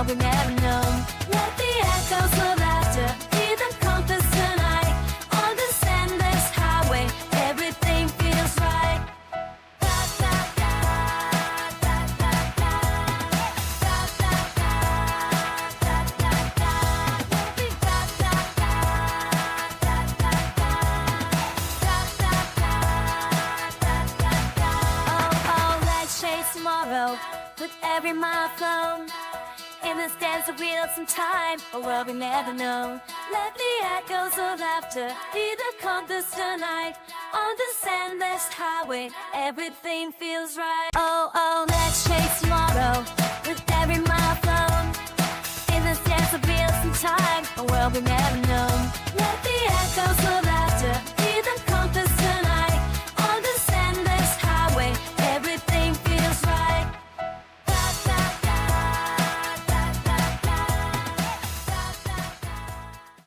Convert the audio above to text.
world we've never known. Let the echoes of laughter be the compass tonight. On this endless highway, everything feels right. Da da da, da da da, da da da, da da da. We'll be da da da, da da da, da da da, da da da. Oh oh, let's chase tomorrow with every mile flown. In this dance of wheels and time, a world we never known. Let the echoes of laughter be the compass tonight. On this endless highway, everything feels right. Oh, oh, let's chase tomorrow with every mile flown. In this dance of wheels and time, a world we never known. Let the echoes of laughter